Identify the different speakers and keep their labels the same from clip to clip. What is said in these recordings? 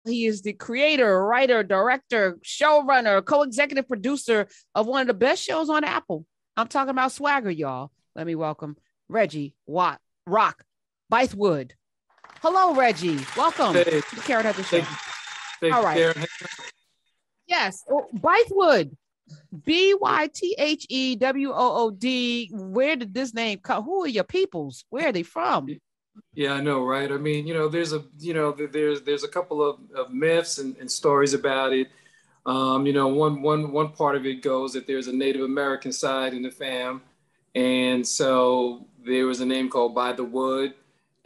Speaker 1: He is the creator, writer, director, showrunner, co-executive producer of one of the best shows on Apple. I'm talking about Swagger, y'all. Let me welcome Reggie Rock Bythewood. Hello, Reggie. Welcome.
Speaker 2: Hey,
Speaker 1: Karen had the show.
Speaker 2: Thank
Speaker 1: All
Speaker 2: you,
Speaker 1: right.
Speaker 2: Karen.
Speaker 1: Yes, Bythewood. Bythewood. Where did this name come? Who are your peoples? Where are they from?
Speaker 2: Yeah, I know, right? I mean, there's a couple of myths and stories about it. One part of it goes that there's a Native American side in the fam, and so there was a name called By the Wood,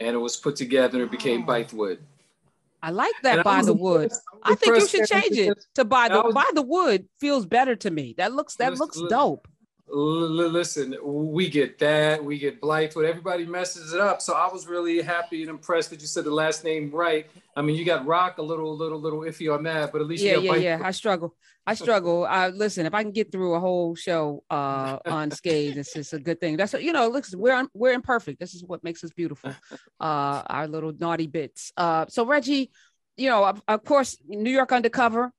Speaker 2: and it was put together and it became Bythewood.
Speaker 1: I like that. By the Wood. I think you should change it to By the Wood. Feels better to me. That looks dope.
Speaker 2: Listen, we get that. We get Blythewood. Everybody messes it up. So I was really happy and impressed that you said the last name right. I mean, you got Rock a little iffy on that, but at least you got
Speaker 1: I struggle. Listen, if I can get through a whole show unscathed, this is a good thing. That's listen, we're imperfect. This is what makes us beautiful. Our little naughty bits. So Reggie, of course, New York Undercover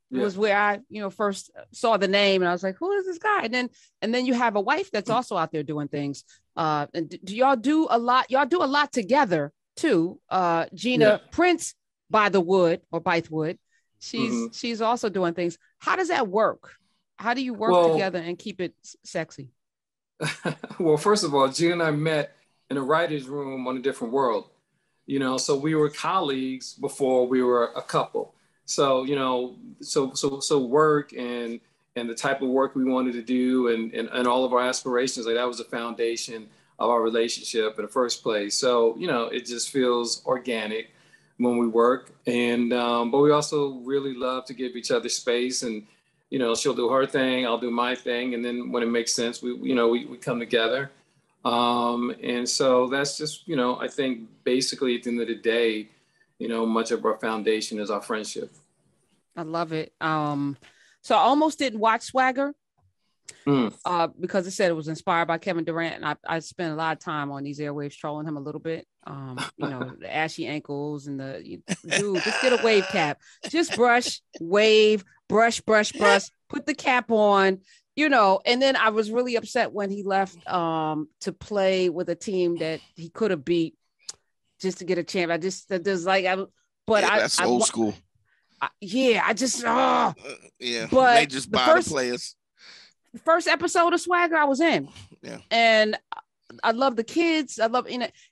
Speaker 1: was where I, first saw the name, and I was like, who is this guy? And then you have a wife that's also out there doing things. And do y'all do a lot? Y'all do a lot together too. Gina Prince Bythewood. She's also doing things. How does that work? How do you work together and keep it sexy?
Speaker 2: Well, first of all, Gina and I met in a writer's room on A Different World. So we were colleagues before we were a couple. So, so work and the type of work we wanted to do and all of our aspirations, like that was the foundation of our relationship in the first place. So, it just feels organic when we work. And, but we also really love to give each other space, and, she'll do her thing, I'll do my thing. And then when it makes sense, we come together. And so that's just, I think basically at the end of the day, much of our foundation is our friendship.
Speaker 1: I love it. So I almost didn't watch Swagger because it said it was inspired by Kevin Durant. And I spent a lot of time on these airwaves trolling him a little bit. The ashy ankles and dude, just get a wave cap. Just brush, wave, brush, put the cap on, and then I was really upset when he left to play with a team that he could have beat just to get a champ. That's old school. But
Speaker 3: they just buy the players.
Speaker 1: The first episode of Swagger I was in, and I love the kids. I love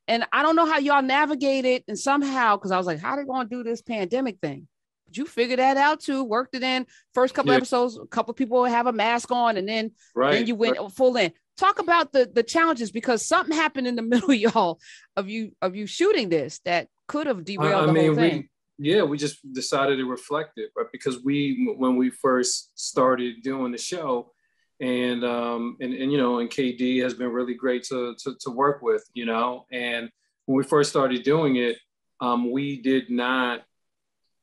Speaker 1: and I don't know how y'all navigate it, and somehow because I was like, how are they going to do this pandemic thing? But you figured that out too. Worked it in. First couple episodes, a couple of people would have a mask on, and then you went full in. Talk about the challenges, because something happened in the middle, y'all, of you shooting this that could have derailed the whole thing.
Speaker 2: We just decided to reflect it, right? Because when we first started doing the show, and KD has been really great to work with, and when we first started doing it, we did not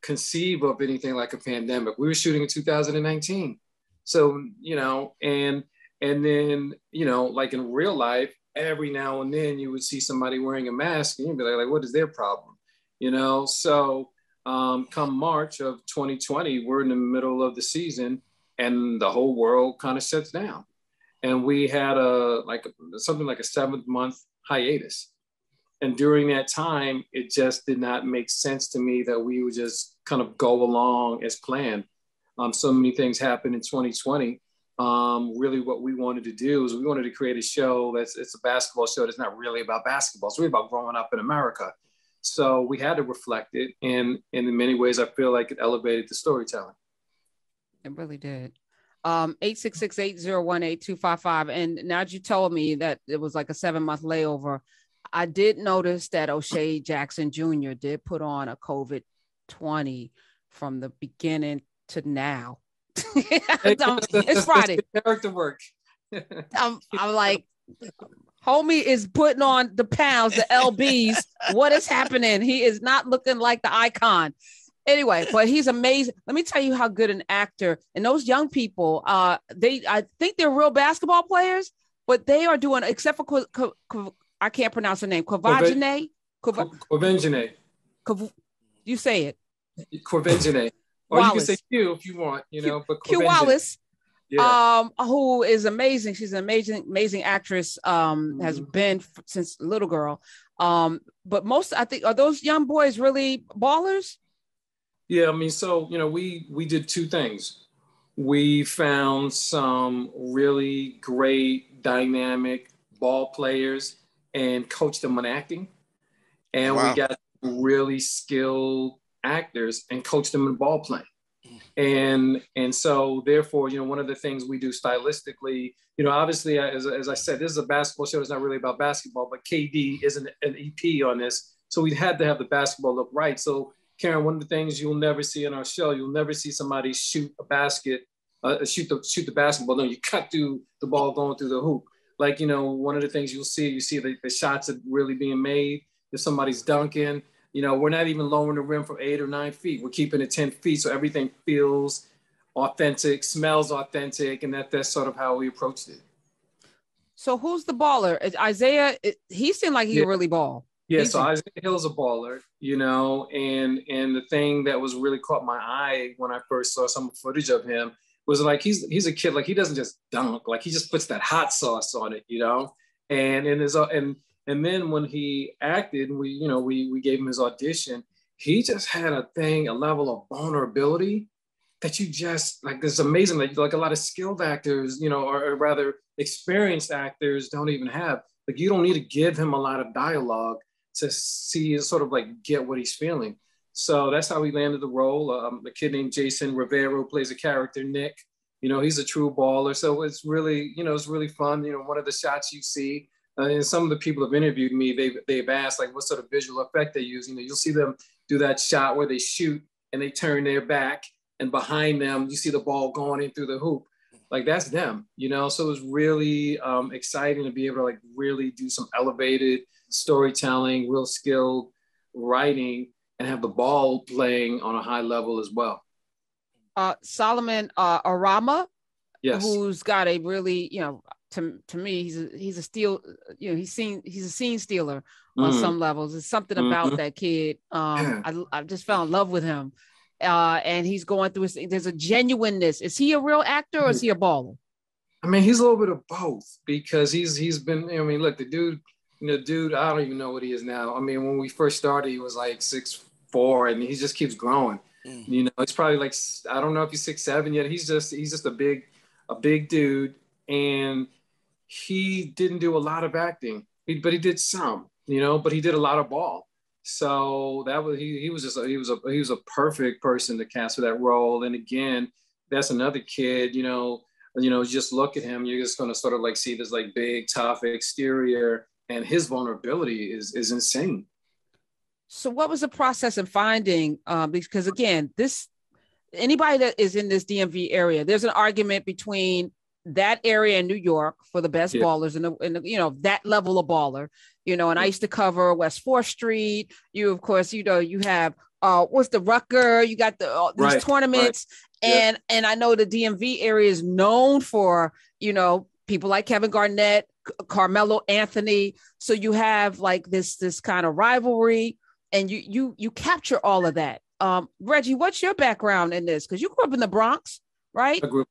Speaker 2: conceive of anything like a pandemic. We were shooting in 2019. So, and then, like in real life, every now and then you would see somebody wearing a mask and you'd be like, what is their problem? So come March of 2020, we're in the middle of the season and the whole world kind of shuts down. And we had something like a 7-month hiatus. And during that time, it just did not make sense to me that we would just kind of go along as planned. So many things happened in 2020. Really what we wanted to do is we wanted to create a show it's a basketball show that's not really about basketball. It's really about growing up in America. So we had to reflect it. And in many ways, I feel like it elevated the storytelling.
Speaker 1: It really did. 866-801-8255. And now that you told me that it was like a 7-month layover, I did notice that O'Shea Jackson Jr. did put on a COVID-20 from the beginning to now. It's Friday.
Speaker 2: Character work.
Speaker 1: I'm like, homie is putting on the pounds, the LBs. What is happening? He is not looking like the icon. Anyway, but he's amazing. Let me tell you how good an actor, and those young people, I think they're real basketball players, but they are doing, except for I can't pronounce her name, Quvenzhané.
Speaker 2: Quvenzhané.
Speaker 1: You say it.
Speaker 2: Quvenzhané. Or you can say Q if you want, you know, but
Speaker 1: Q Wallace.
Speaker 2: Yeah.
Speaker 1: Who is amazing. She's an amazing actress, has been since little girl. But most, I think, are those young boys really ballers?
Speaker 2: Yeah, I mean, so, you know, we did two things. We found some really great dynamic ball players and coached them on acting. And we got really skilled actors and coached them in ball playing. And so therefore, you know, one of the things we do stylistically, you know, obviously, as I said, this is a basketball show. It's not really about basketball, but KD is an EP on this. So we had to have the basketball look right. So Karen, one of the things you'll never see in our show, you'll never see somebody shoot a basket, shoot the basketball. No, you cut through the ball going through the hoop. Like, you know, one of the things you see the shots are really being made. If somebody's dunking, you know, we're not even lowering the rim from 8 or 9 feet. We're keeping it 10 feet. So everything feels authentic, smells authentic. And that's sort of how we approached it.
Speaker 1: So who's the baller? Isaiah, he seemed like he really ball.
Speaker 2: Yeah, so Isaiah Hill's a baller, you know, and the thing that was really caught my eye when I first saw some footage of him was like, he's a kid, like he doesn't just dunk, like he just puts that hot sauce on it, you know, and then when he acted, we gave him his audition. He just had a level of vulnerability that you just like. It's amazing that like a lot of skilled actors, you know, or rather experienced actors don't even have. Like you don't need to give him a lot of dialogue to see sort of like get what he's feeling. So that's how he landed the role. A kid named Jason Rivero plays a character, Nick. You know, he's a true baller. So it's really, you know, it's really fun. You know, one of the shots you see. And some of the people have interviewed me, they've asked like what sort of visual effect they use. You know, you'll see them do that shot where they shoot and they turn their back and behind them, you see the ball going in through the hoop. Like that's them, you know? So it was really exciting to be able to like really do some elevated storytelling, real skilled writing and have the ball playing on a high level as well.
Speaker 1: Solomon Arama,
Speaker 2: yes,
Speaker 1: who's got a really, you know, to me, he's a steal, you know, he's a scene stealer on some levels. There's something about that kid. I just fell in love with him. And he's going through there's a genuineness. Is he a real actor or is he a baller?
Speaker 2: I mean, he's a little bit of both because he's been, I mean, look, the dude, I don't even know what he is now. I mean, when we first started, he was like 6'4", and he just keeps growing. You know, it's probably like, I don't know if he's 6'7" yet. He's just a big dude. And he didn't do a lot of acting, but he did some, you know, but he did a lot of ball. So that was, he was a perfect person to cast for that role. And again, that's another kid, you know, just look at him, you're just going to sort of like see this like big, tough exterior, and his vulnerability is insane.
Speaker 1: So what was the process of finding, because again, anybody that is in this DMV area, there's an argument between that area in New York for the best ballers and you know, that level of baller, you know, and I used to cover West 4th Street. You, of course, you know, you have, what's the Rucker, you got these tournaments. And I know the DMV area is known for, you know, people like Kevin Garnett, Carmelo Anthony. So you have like this kind of rivalry, and you capture all of that. Reggie, what's your background in this? Because you grew up in the Bronx, right?
Speaker 2: I grew up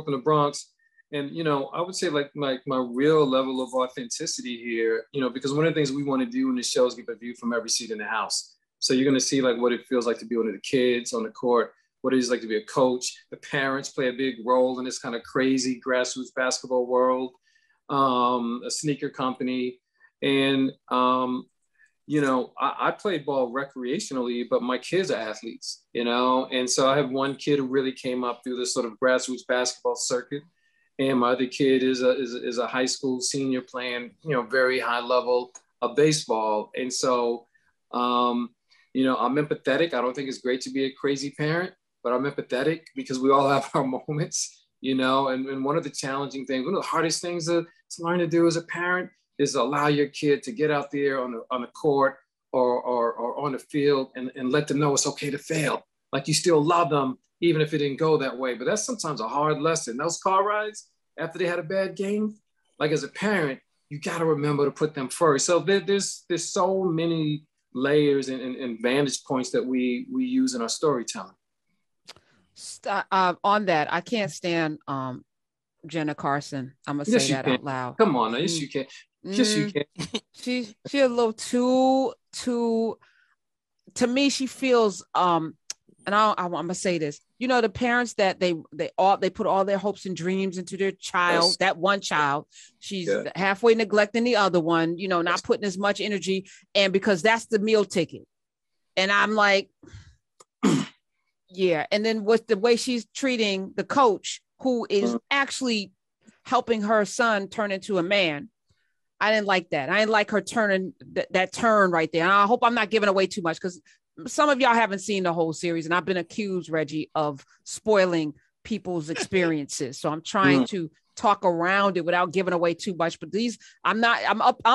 Speaker 2: in the Bronx. And, you know, I would say like my real level of authenticity here, you know, because one of the things we want to do in the show is give a view from every seat in the house. So you're going to see like what it feels like to be one of the kids on the court, what it is like to be a coach. The parents play a big role in this kind of crazy grassroots basketball world, a sneaker company. And, you know, I played ball recreationally, but my kids are athletes, you know? And so I have one kid who really came up through this sort of grassroots basketball circuit. And my other kid is a high school senior playing, you know, very high level of baseball. And so, you know, I'm empathetic. I don't think it's great to be a crazy parent, but I'm empathetic because we all have our moments, you know, and one of the challenging things, one of the hardest things to learn to do as a parent is allow your kid to get out there on the court or on the field and let them know it's okay to fail. Like you still love them, even if it didn't go that way. But that's sometimes a hard lesson. Those car rides after they had a bad game, like as a parent, you got to remember to put them first. So there's so many layers and vantage points that we use in our storytelling.
Speaker 1: On that, I can't stand Jenna Carson. I'm gonna say that out loud.
Speaker 2: Come on, yes you can. Yes you can.
Speaker 1: She a little too. To me, she feels and I'm gonna say this. You know, the parents that they put all their hopes and dreams into their child. Yes. That one child, she's halfway neglecting the other one. You know, not putting as much energy, and because that's the meal ticket. And I'm like, yeah. And then with the way she's treating the coach, who is actually helping her son turn into a man. I didn't like that. I didn't like her turning that turn right there. And I hope I'm not giving away too much because some of y'all haven't seen the whole series, and I've been accused, Reggie, of spoiling people's experiences. So I'm trying to talk around it without giving away too much. But I'm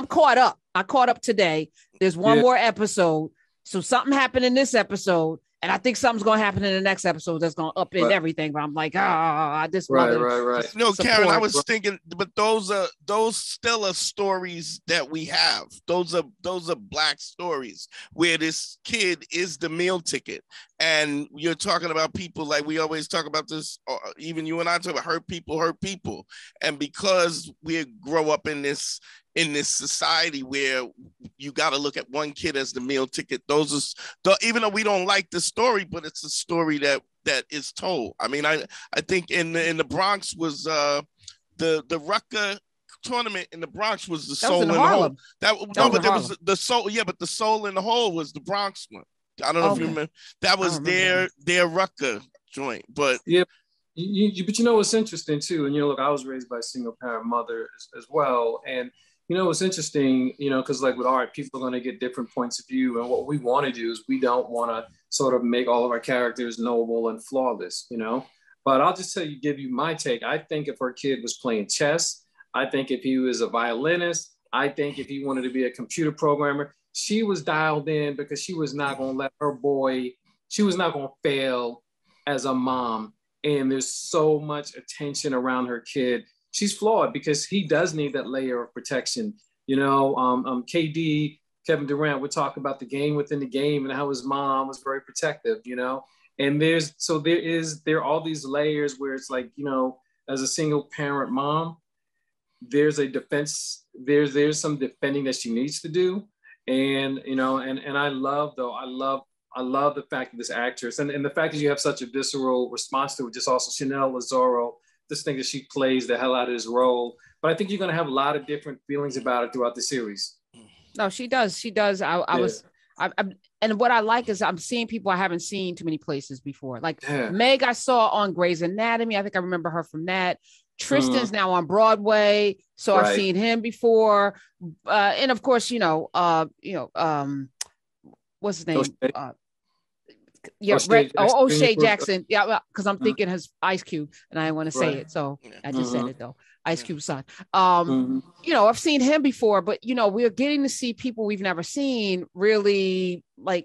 Speaker 1: caught up. I caught up today. There's one more episode. So something happened in this episode. And I think something's going to happen in the next episode that's going to upend everything. But I'm like, I just
Speaker 2: right.
Speaker 3: No, Karen, I was thinking, but those still are stories that we have. Those are Black stories where this kid is the meal ticket. And you're talking about people like we always talk about this. Even you and I talk about hurt people. And because we grow up in this society where you got to look at one kid as the meal ticket, even though we don't like the story, but it's a story that is told. I mean, I think in the Bronx was the Rucker tournament in the Bronx was the Soul in the Hole. There was the Soul. Yeah, but the Soul in the Hole was the Bronx one. I don't know if you remember. That was their Rucker joint, but
Speaker 2: yeah. But you know what's interesting too, and look, I was raised by a single parent mother as well, and what's interesting, because like with art, people are going to get different points of view, and what we want to do is we don't want to sort of make all of our characters noble and flawless, But I'll just give you my take. I think if her kid was playing chess, I think if he was a violinist, I think if he wanted to be a computer programmer, she was dialed in because she was not going to let her boy, she was not going to fail as a mom. And there's so much attention around her kid. She's flawed because he does need that layer of protection. KD, Kevin Durant, would talk about the game within the game and how his mom was very protective, And there are all these layers where it's like, as a single parent mom, there's a defense, there's some defending that she needs to do. And, and I love the fact that this actress and the fact that you have such a visceral response to it, just also Chanel Lazaro, this thing that she plays the hell out of his role. But I think you're going to have a lot of different feelings about it throughout the series.
Speaker 1: No, she does. And what I like is I'm seeing people I haven't seen too many places before. Like Meg, I saw on Grey's Anatomy. I think I remember her from that. Tristan's now on Broadway. So I've seen him before. And of course, what's his name? O'Shea Jackson. Yeah, because I'm thinking his Ice Cube, and I didn't want to say it, so I just said it though. Ice Cube's son. I've seen him before, but we're getting to see people we've never seen. Really, I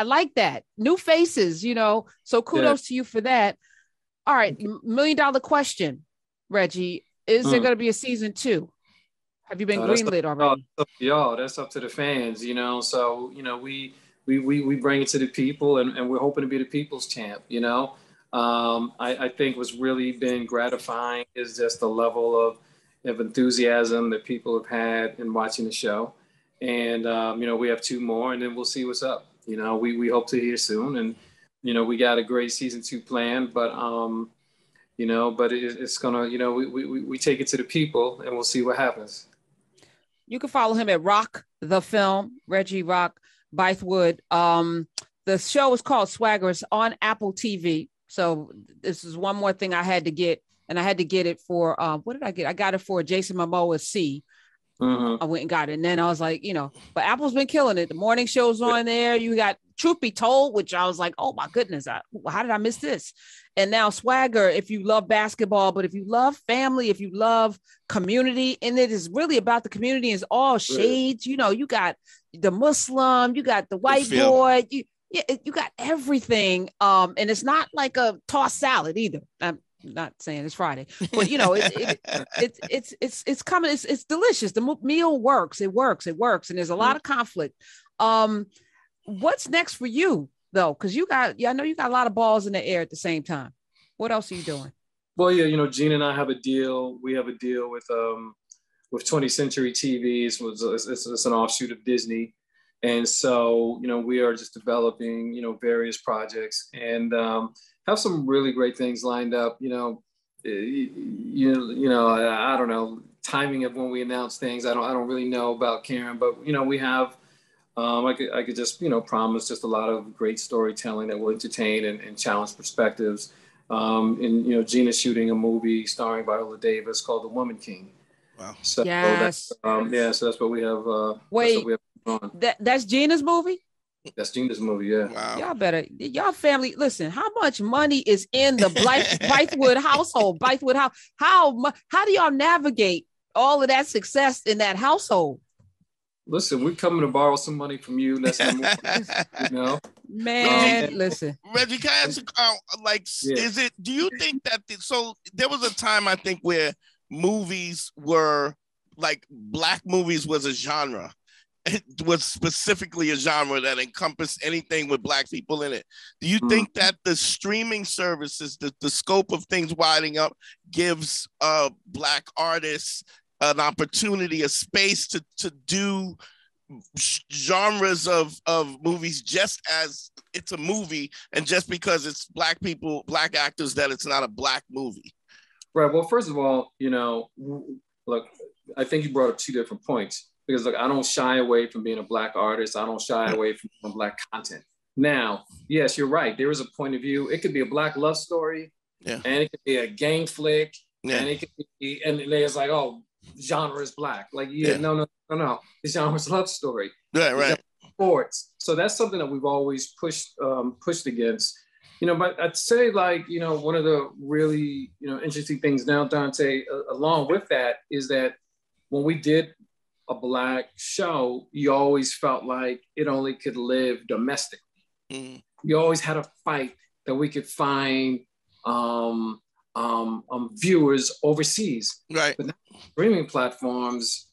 Speaker 1: like that, new faces. So kudos to you for that. All right, $1 million question, Reggie. Is there going to be a season 2? Have you been greenlit already?
Speaker 2: That's up to the fans. So we bring it to the people, and we're hoping to be the people's champ. I think what's really been gratifying is just the level of enthusiasm that people have had in watching the show. And, we have 2 more, and then we'll see what's up. We hope to hear soon. And, we got a great season 2 planned, but, but it's going to, we take it to the people, and we'll see what happens.
Speaker 1: You can follow him at Rock the Film, Reggie Rock Bythewood. The show is called Swagger. It's on Apple TV. So this is one more thing I had to get, and I had to get it for what did I get? I got it for Jason Momoa's C. I went and got it, and then I was like, but Apple's been killing it. The morning show's on there. You got Truth Be Told, which I was like, oh my goodness, how did I miss this? And now Swagger, if you love basketball, but if you love family, if you love community, and it is really about the community, it's all shades. You got the Muslim, you got the white boy, you got everything. And it's not like a tossed salad either. I'm not saying it's Friday, but it's coming. It's delicious. The meal works. It works. And there's a lot of conflict. What's next for you though? Because I know you got a lot of balls in the air at the same time. What else are you doing?
Speaker 2: Well, yeah, Gina and I have a deal. We have a deal with 20th Century TV. It's an offshoot of Disney. And so, we are just developing, various projects and have some really great things lined up. I don't know, timing of when we announce things. I don't really know about Karen, but we have. I could just promise just a lot of great storytelling that will entertain and challenge perspectives. And Gina's shooting a movie starring Viola Davis called The Woman King.
Speaker 3: Wow.
Speaker 1: So yes.
Speaker 2: So that's what we have.
Speaker 1: Wait, that's Gina's movie?
Speaker 2: That's Gina's movie, yeah.
Speaker 3: Wow.
Speaker 1: Y'all family, listen, how much money is in the Bythewood household? Bythewood house. How do y'all navigate all of that success in that household?
Speaker 2: Listen, we're coming to borrow some money from you. That's
Speaker 1: Man, listen.
Speaker 3: Reggie, can I ask, is it, do you think that, so there was a time I think where movies were, like Black movies was a genre. It was specifically a genre that encompassed anything with Black people in it. Do you think that the streaming services, the scope of things widening up gives Black artists an opportunity, a space to do genres of movies just as it's a movie and just because it's Black people, Black actors, that it's not a Black movie?
Speaker 2: Right. Well, first of all, look, I think you brought up two different points because look, I don't shy away from being a Black artist. I don't shy away from Black content. Now, yes, you're right. There is a point of view. It could be a Black love story and it could be a gang flick and it could be, and it's like, oh, genre is Black. Like, no. The genre is love story.
Speaker 3: Right.
Speaker 2: Sports. So that's something that we've always pushed against. But I'd say one of the really, interesting things now, Dante, along with that is that when we did a Black show, you always felt like it only could live domestically. You always had a fight that we could find viewers overseas.
Speaker 3: Right.
Speaker 2: But now streaming platforms,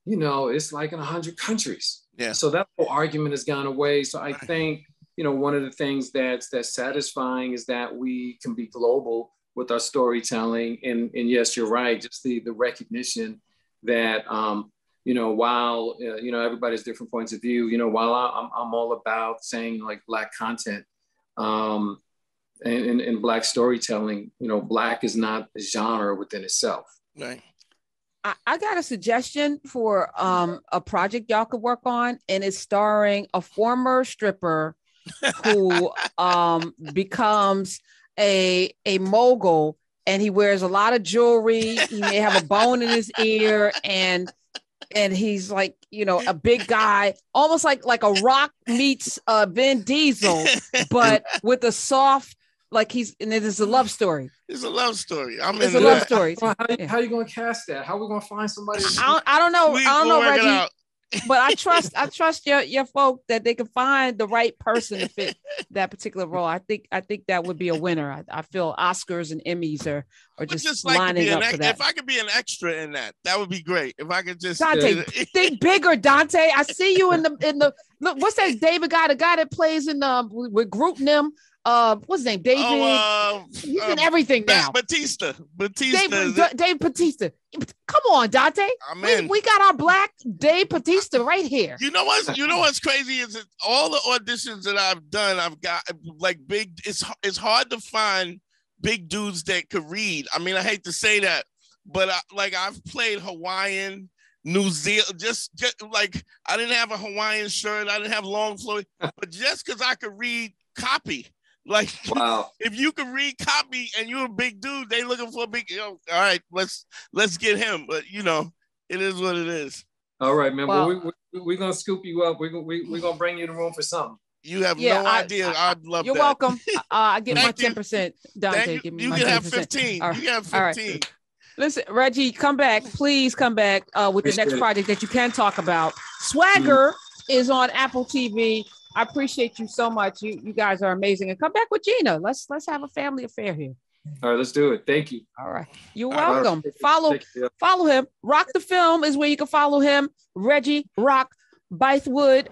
Speaker 2: it's like in 100 countries.
Speaker 3: Yeah.
Speaker 2: So that whole argument has gone away. So I think, one of the things that's satisfying is that we can be global with our storytelling. And yes, you're right. Just the recognition that, while, everybody's different points of view, while I'm all about saying like Black content, and Black storytelling, Black is not a genre within itself.
Speaker 3: Right.
Speaker 1: I got a suggestion for a project y'all could work on, and it's starring a former stripper who becomes a mogul, and he wears a lot of jewelry. He may have a bone in his ear, and he's like, a big guy, almost like a Rock meets Vin Diesel, but with a soft. Like and it is a love story.
Speaker 3: It's a love story.
Speaker 1: It's a love story.
Speaker 2: How are you going to cast that? How are we going to find somebody?
Speaker 1: I don't know. I don't know, Reggie. But I trust your folk that they can find the right person to fit that particular role. I think that would be a winner. I feel Oscars and Emmys are just like lining up for that.
Speaker 3: If I could be an extra in that would be great. If I could just
Speaker 1: Dante, think bigger, Dante. I see you in the look. What's that David guy? The guy that plays in with Groot and them. What's his name? David. He's in everything now.
Speaker 3: Batista.
Speaker 1: Dave Batista. Come on, Dante. We got our Black Dave Batista right here.
Speaker 3: You know what's crazy is that all the auditions that I've done, I've got like big. It's hard to find big dudes that could read. I mean, I hate to say that, but I've played Hawaiian, New Zealand. Just like I didn't have a Hawaiian shirt, I didn't have long Floyd, but just because I could read copy. Like,
Speaker 2: wow.
Speaker 3: If you can read copy and you're a big dude, they looking for a big, all right, let's get him. But it is what it is.
Speaker 2: All right, man. Well, we're gonna scoop you up. We're gonna bring you in the room for something.
Speaker 3: You have no idea. I'd love
Speaker 1: you're
Speaker 3: that.
Speaker 1: You're welcome. I get my 10%. Dante, give me
Speaker 3: you
Speaker 1: my
Speaker 3: can
Speaker 1: 10%.
Speaker 3: have 15. You can have 15.
Speaker 1: All right. Listen, Reggie, come back. Please come back with the next project that you can talk about. Swagger is on Apple TV. I appreciate you so much. You guys are amazing. And come back with Gina. Let's have a family affair here.
Speaker 2: All right, let's do it. Thank you.
Speaker 1: All right. You're welcome. Follow him. Rock the Film is where you can follow him. Reggie Rock Bythewood.